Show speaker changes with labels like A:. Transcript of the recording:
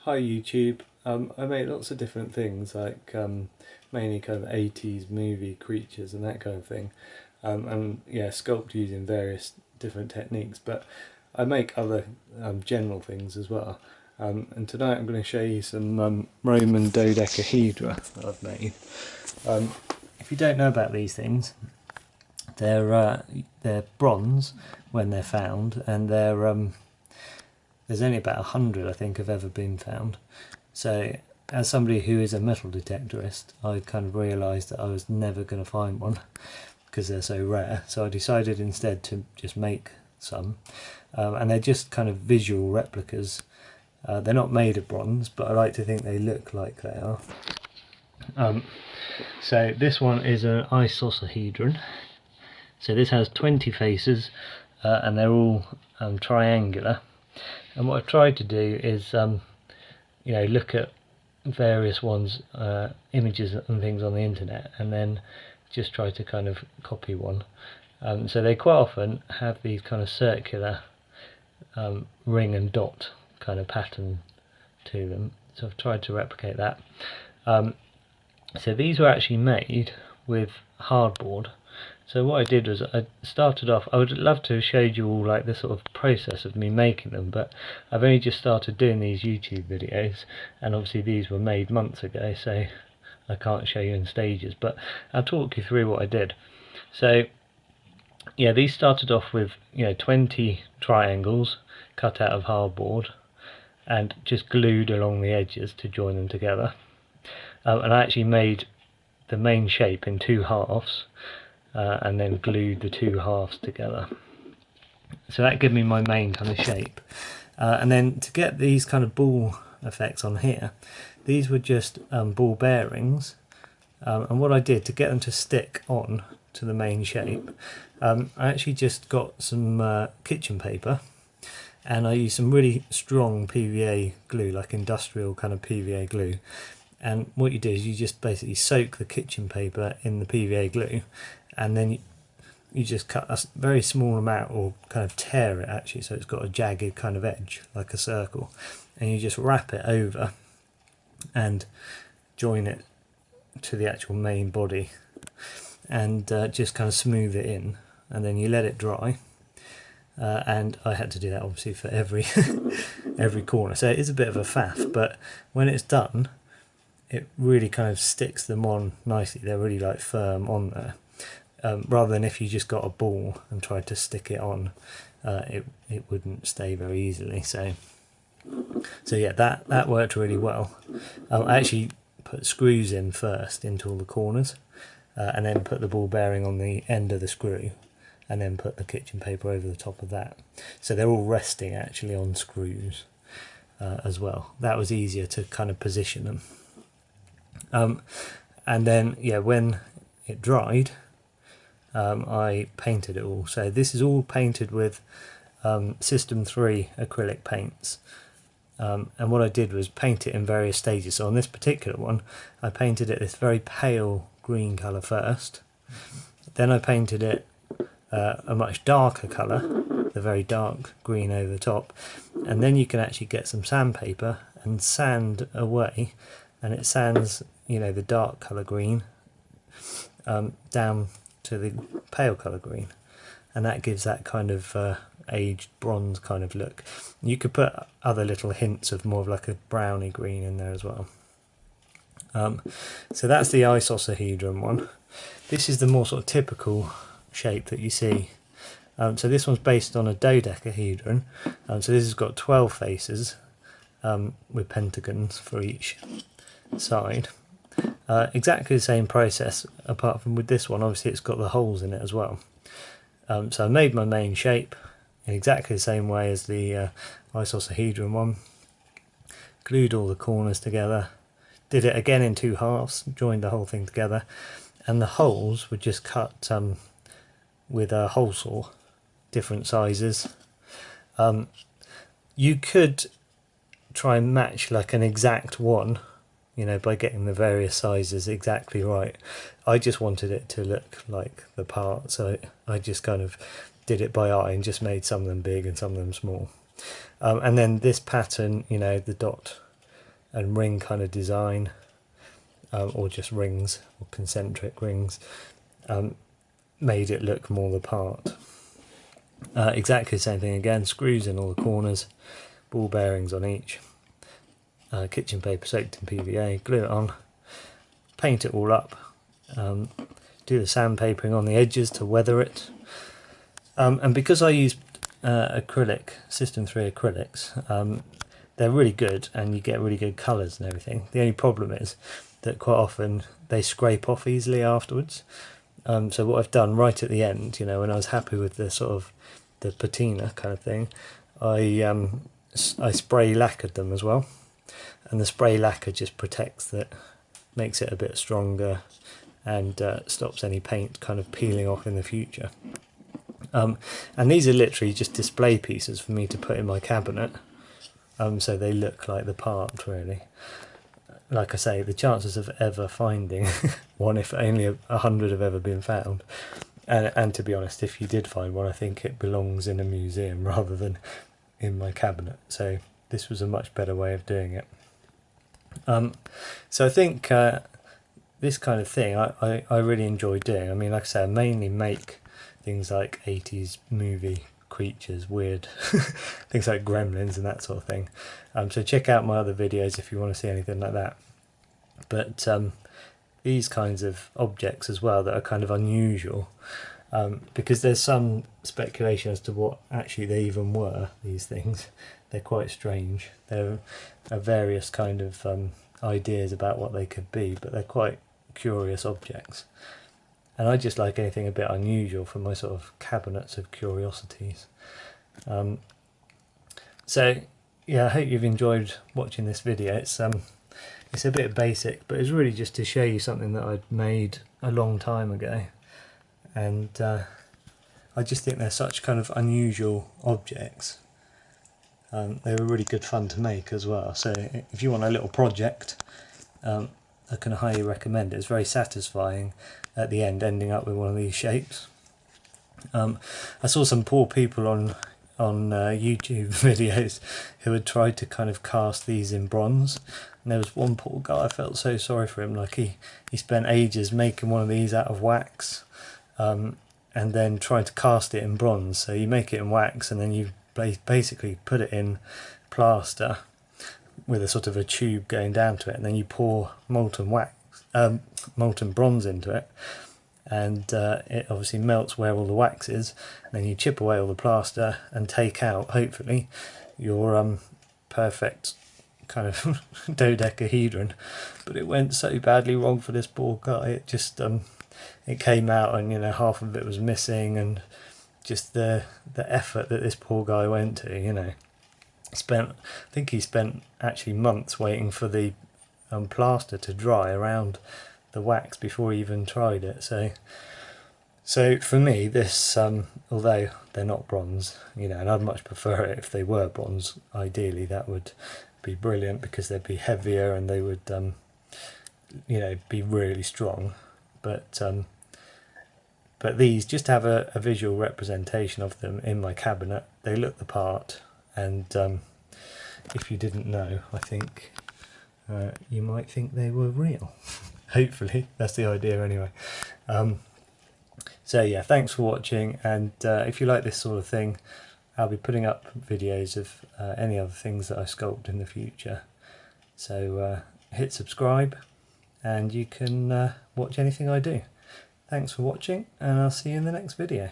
A: Hi YouTube. I make lots of different things, like mainly kind of 80s movie creatures and that kind of thing, and yeah, sculpt using various different techniques, but I make other general things as well. And tonight I'm going to show you some Roman dodecahedra that I've made. If you don't know about these things, they're bronze when they're found, and there's only about 100 I think have ever been found. So as somebody who is a metal detectorist, I kind of realised that I was never going to find one because they're so rare, so I decided instead to just make some, and they're just kind of visual replicas. They're not made of bronze, but I like to think they look like they are. So this one is an isosahedron. So this has 20 faces, and they're all triangular. And what I've tried to do is look at various ones, images and things on the internet, and then just try to kind of copy one. So they quite often have these kind of circular ring and dot kind of pattern to them, so I've tried to replicate that. So these were actually made with hardboard. So what I did was I started off, I would love to have showed you all like the sort of process of me making them, but I've only just started doing these YouTube videos, and obviously these were made months ago, so I can't show you in stages, but I'll talk you through what I did. So yeah, these started off with 20 triangles cut out of hardboard and just glued along the edges to join them together. And I actually made the main shape in two halves, and then glued the two halves together. So that gave me my main kind of shape. And then to get these kind of ball effects on here, these were just ball bearings. And what I did to get them to stick on to the main shape, I actually just got some kitchen paper, and I used some really strong PVA glue, like industrial kind of PVA glue. And what you do is you just basically soak the kitchen paper in the PVA glue, and then you just cut a very small amount, or kind of tear it actually, so it's got a jagged kind of edge like a circle, and you just wrap it over and join it to the actual main body, and just kind of smooth it in, and then you let it dry. And I had to do that obviously for every every corner, so it is a bit of a faff, but when it's done it really kind of sticks them on nicely. They're really like firm on there, rather than if you just got a ball and tried to stick it on, it wouldn't stay very easily. So yeah, that worked really well. I actually put screws in first into all the corners, and then put the ball bearing on the end of the screw, and then put the kitchen paper over the top of that. So they're all resting actually on screws as well. That was easier to kind of position them. And then yeah, when it dried, I painted it all. So this is all painted with System 3 acrylic paints, and what I did was paint it in various stages. So on this particular one I painted it this very pale green colour first, then I painted it a much darker colour, the very dark green over the top, and then you can actually get some sandpaper and sand away, and it sands the dark colour green down to the pale colour green, and that gives that kind of aged bronze kind of look. You could put other little hints of more of like a browny green in there as well. So that's the isosahedron one. This is the more sort of typical shape that you see. So this one's based on a dodecahedron. So this has got 12 faces with pentagons for each side. Exactly the same process, apart from with this one obviously it's got the holes in it as well. So I made my main shape in exactly the same way as the isosahedron one, glued all the corners together, did it again in two halves, joined the whole thing together, and the holes were just cut with a hole saw, different sizes. You could try and match like an exact one, by getting the various sizes exactly right. I just wanted it to look like the part, so I just kind of did it by eye and just made some of them big and some of them small. And then this pattern, the dot and ring kind of design, or just rings or concentric rings, made it look more the part. Exactly the same thing again, screws in all the corners, ball bearings on each, kitchen paper soaked in PVA, glue it on, paint it all up, do the sandpapering on the edges to weather it, and because I used acrylic, System 3 acrylics, they're really good and you get really good colours and everything. The only problem is that quite often they scrape off easily afterwards. So what I've done right at the end, you know, when I was happy with the sort of the patina kind of thing, I spray lacquered them as well, and the spray lacquer just protects that, makes it a bit stronger, and stops any paint kind of peeling off in the future. And these are literally just display pieces for me to put in my cabinet, so they look like the part really. Like I say, the chances of ever finding one, if only 100 have ever been found, and to be honest, if you did find one, I think it belongs in a museum rather than in my cabinet, so this was a much better way of doing it. So I think this kind of thing I really enjoy doing. I mean, like I say, I mainly make things like 80s movie creatures, weird things like gremlins and that sort of thing. So check out my other videos if you want to see anything like that. But these kinds of objects as well that are kind of unusual, because there's some speculation as to what actually they even were, these things. They're quite strange. There are various kind of ideas about what they could be, but they're quite curious objects. And I just like anything a bit unusual for my sort of cabinets of curiosities. So yeah, I hope you've enjoyed watching this video. It's a bit basic, but it's really just to show you something that I'd made a long time ago, and I just think they're such kind of unusual objects. They were really good fun to make as well, so if you want a little project, I can highly recommend it. It's very satisfying at the end, ending up with one of these shapes. I saw some poor people on YouTube videos who had tried to kind of cast these in bronze, and there was one poor guy, I felt so sorry for him. Like he spent ages making one of these out of wax, and then trying to cast it in bronze. So you make it in wax and then you basically put it in plaster with a sort of a tube going down to it, and then you pour molten bronze into it, and it obviously melts where all the wax is, and then you chip away all the plaster and take out, hopefully, your perfect kind of dodecahedron. But it went so badly wrong for this poor guy. It just it came out and, you know, half of it was missing, and just the effort that this poor guy went to, you know. I think he spent actually months waiting for the plaster to dry around the wax before he even tried it. So for me, this, although they're not bronze, you know, and I'd much prefer it if they were bronze. Ideally, that would be brilliant, because they'd be heavier and they would, you know, be really strong. But these, just have a visual representation of them in my cabinet. They look the part, and if you didn't know, I think you might think they were real. Hopefully, that's the idea anyway. So yeah, thanks for watching, and if you like this sort of thing, I'll be putting up videos of any other things that I sculpt in the future. So hit subscribe and you can watch anything I do. Thanks for watching, and I'll see you in the next video.